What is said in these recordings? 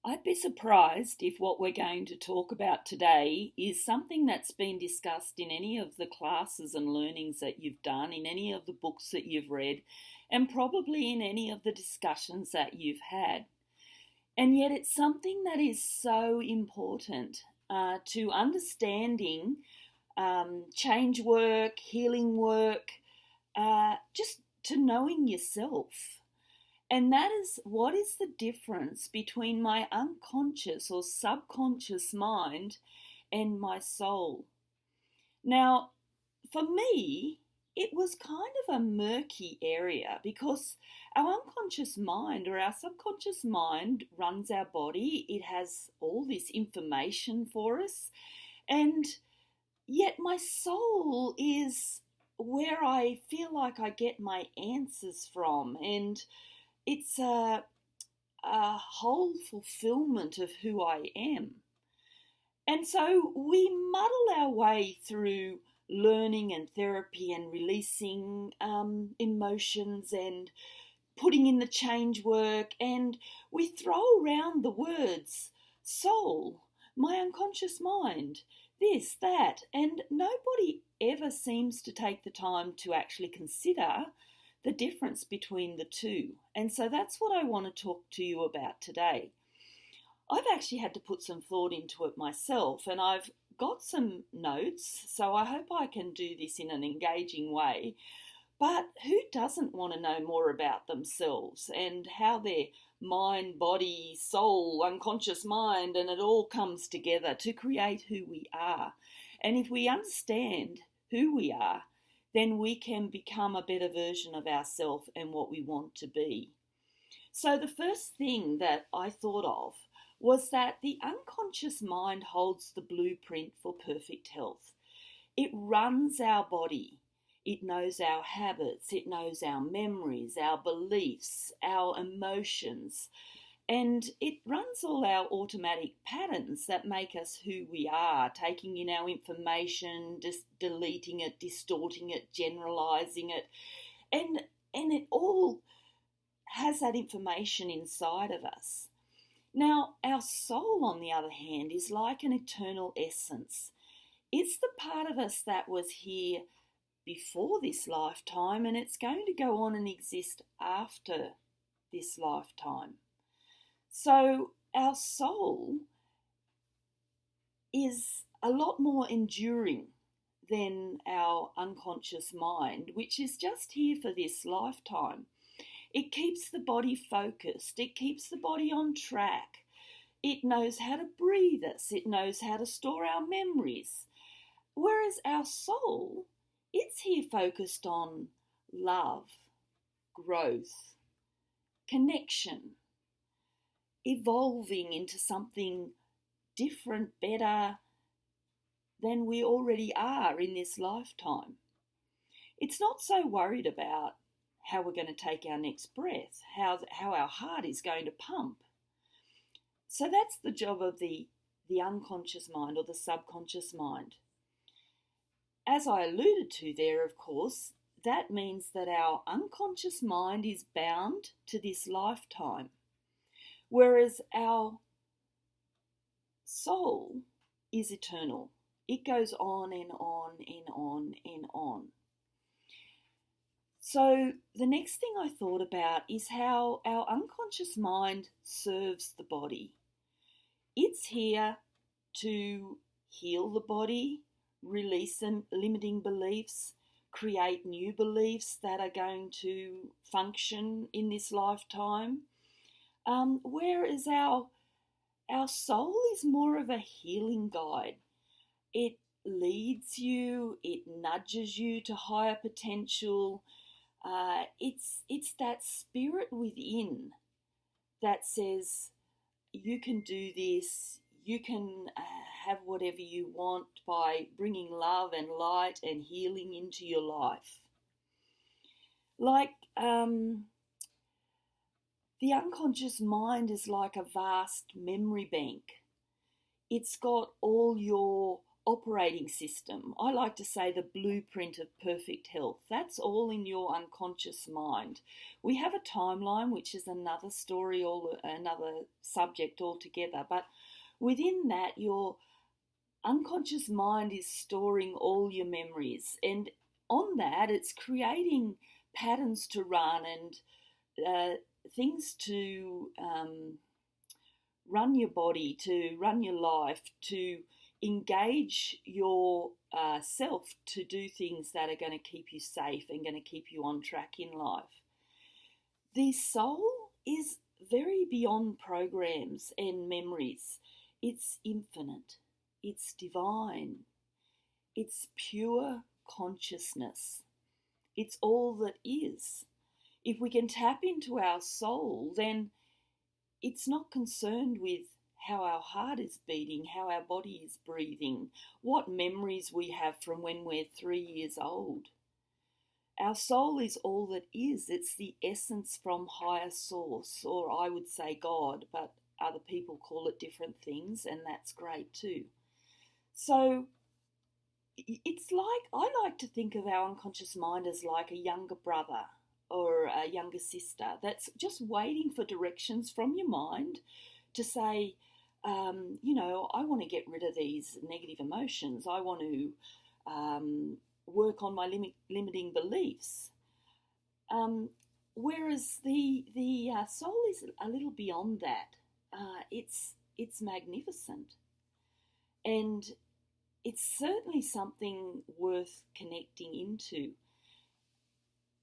I'd be surprised if what we're going to talk about today is something that's been discussed in any of the classes and learnings that you've done, in any of the books that you've read, and probably in any of the discussions that you've had. And yet it's something that is so important to understanding change work, healing work, just to knowing yourself. And that is, what is the difference between my unconscious or subconscious mind and my soul? Now, for me, it was kind of a murky area because our unconscious mind or our subconscious mind runs our body. It has all this information for us. And yet my soul is where I feel like I get my answers from. And it's a whole fulfillment of who I am. And so we muddle our way through learning and therapy and releasing emotions and putting in the change work, and we throw around the words soul, my unconscious mind, this, that, and nobody ever seems to take the time to actually consider the difference between the two. And so that's what I want to talk to you about today. I've actually had to put some thought into it myself, and I've got some notes, so I hope I can do this in an engaging way. But who doesn't want to know more about themselves and how their mind, body, soul, unconscious mind, and it all comes together to create who we are? And if we understand who we are, then we can become a better version of ourselves and what we want to be. So the first thing that I thought of was that the unconscious mind holds the blueprint for perfect health. It runs our body. It knows our habits. It knows our memories, our beliefs, our emotions. And it runs all our automatic patterns that make us who we are, taking in our information, just deleting it, distorting it, generalizing it. And it all has that information inside of us. Now, our soul, on the other hand, is like an eternal essence. It's the part of us that was here before this lifetime, and it's going to go on and exist after this lifetime. So our soul is a lot more enduring than our unconscious mind, which is just here for this lifetime. It keeps the body focused. It keeps the body on track. It knows how to breathe us. It knows how to store our memories. Whereas our soul, it's here focused on love, growth, connection, evolving into something different, better than we already are in this lifetime. It's not so worried about how we're going to take our next breath, how our heart is going to pump. So that's the job of the unconscious mind or the subconscious mind. As I alluded to there, of course, that means that our unconscious mind is bound to this lifetime, whereas our soul is eternal. It goes on and on and on and on. So the next thing I thought about is how our unconscious mind serves the body. It's here to heal the body, release limiting beliefs, create new beliefs that are going to function in this lifetime. Whereas our soul is more of a healing guide. It leads you, it nudges you to higher potential. It's that spirit within that says you can do this, you can have whatever you want by bringing love and light and healing into your life. Like the unconscious mind is like a vast memory bank. It's got all your operating system. I like to say the blueprint of perfect health. That's all in your unconscious mind. We have a timeline, which is another story, or another subject altogether. But within that, your unconscious mind is storing all your memories. And on that, it's creating patterns to run and things to run your body, to run your life, to engage your self to do things that are going to keep you safe and going to keep you on track in life. The soul is very beyond programs and memories. It's infinite. It's divine. It's pure consciousness. It's all that is. If we can tap into our soul, then it's not concerned with how our heart is beating, how our body is breathing, what memories we have from when we're 3 years old. Our soul is all that is. It's the essence from higher source, or I would say God, but other people call it different things, and that's great too. So it's like, I like to think of our unconscious mind as like a younger brother or a younger sister that's just waiting for directions from your mind to say, I want to get rid of these negative emotions. I want to work on my limiting beliefs. Whereas the soul is a little beyond that. It's magnificent, and it's certainly something worth connecting into.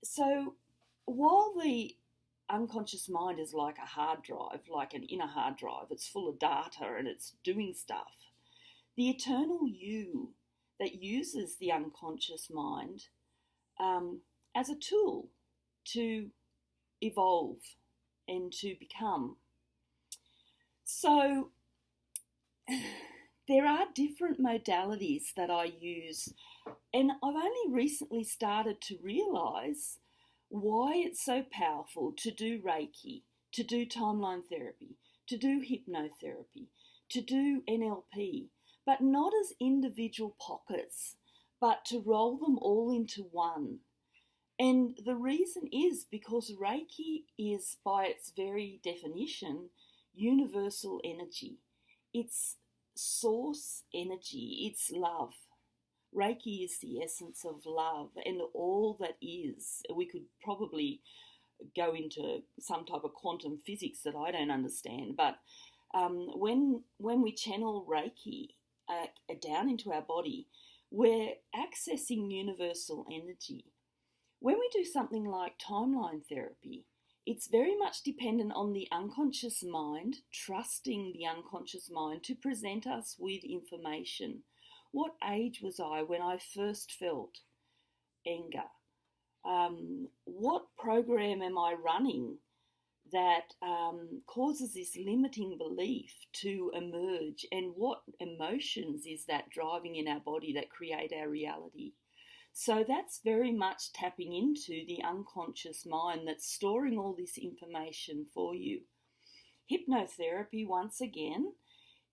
So while the unconscious mind is like a hard drive, like an inner hard drive, it's full of data and it's doing stuff, the eternal you that uses the unconscious mind as a tool to evolve and to become. So there are different modalities that I use, and I've only recently started to realise why it's so powerful to do Reiki, to do timeline therapy, to do hypnotherapy, to do NLP, but not as individual pockets, but to roll them all into one. And the reason is because Reiki is, by its very definition, universal energy. It's source energy. It's love. Reiki is the essence of love and all that is. We could probably go into some type of quantum physics that I don't understand, but when we channel Reiki down into our body, we're accessing universal energy. When we do something like timeline therapy, it's very much dependent on the unconscious mind, trusting the unconscious mind to present us with information. What age was I when I first felt anger? What program am I running that causes this limiting belief to emerge? And what emotions is that driving in our body that create our reality? So that's very much tapping into the unconscious mind that's storing all this information for you. Hypnotherapy, once again,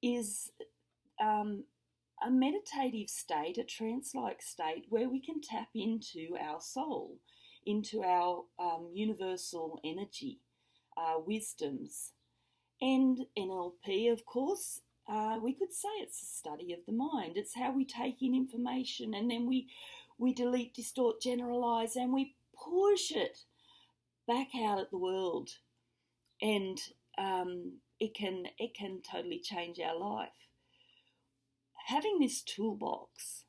is a meditative state, a trance-like state where we can tap into our soul, into our universal energy, wisdoms. And NLP, of course, we could say it's a study of the mind. It's how we take in information and then we delete, distort, generalize, and we push it back out at the world. And it can totally change our life. Having this toolbox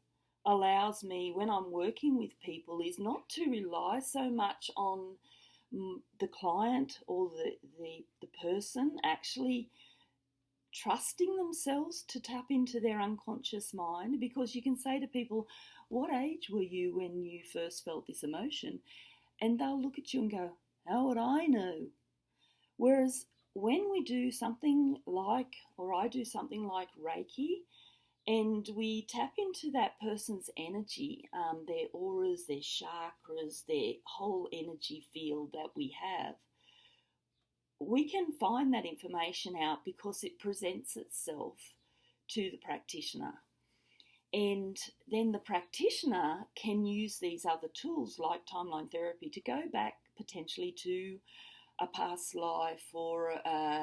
allows me, when I'm working with people, is not to rely so much on the client or the person actually trusting themselves to tap into their unconscious mind, because you can say to people, what age were you when you first felt this emotion? And they'll look at you and go, how would I know? Whereas when we do something like, or I do something like Reiki, and we tap into that person's energy, their auras, their chakras, their whole energy field that we have, we can find that information out because it presents itself to the practitioner. And then the practitioner can use these other tools like timeline therapy to go back potentially to a past life or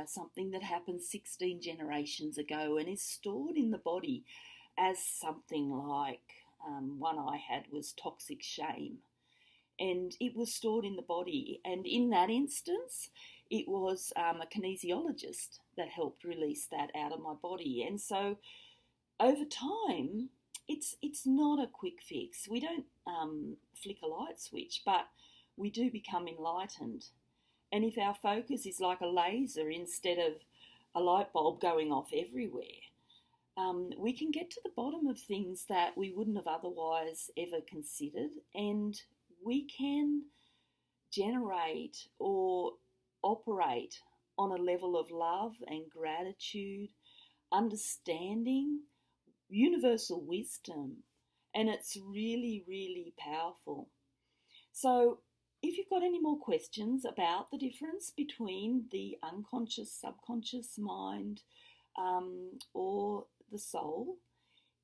something that happened 16 generations ago and is stored in the body as something like one I had was toxic shame. And it was stored in the body. And in that instance, it was a kinesiologist that helped release that out of my body. And so over time, it's not a quick fix. We don't flick a light switch, but we do become enlightened. And if our focus is like a laser instead of a light bulb going off everywhere, we can get to the bottom of things that we wouldn't have otherwise ever considered, and we can generate or operate on a level of love and gratitude, understanding, universal wisdom, and it's really, really powerful. So if you've got any more questions about the difference between the unconscious, subconscious mind or the soul,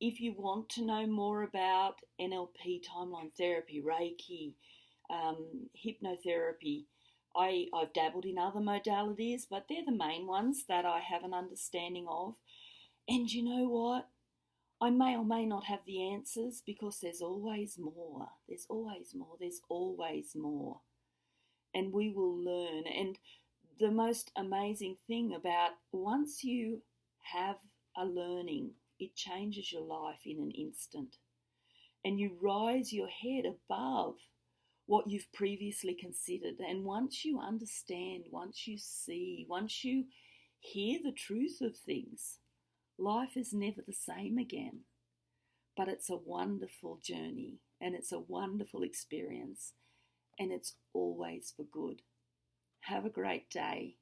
if you want to know more about NLP, timeline therapy, Reiki, hypnotherapy, I've dabbled in other modalities, but they're the main ones that I have an understanding of. And you know what? I may or may not have the answers because there's always more. There's always more. There's always more. And we will learn. And the most amazing thing about once you have a learning, it changes your life in an instant. And you rise your head above what you've previously considered. And once you understand, once you see, once you hear the truth of things, life is never the same again. But it's a wonderful journey and it's a wonderful experience and it's always for good. Have a great day.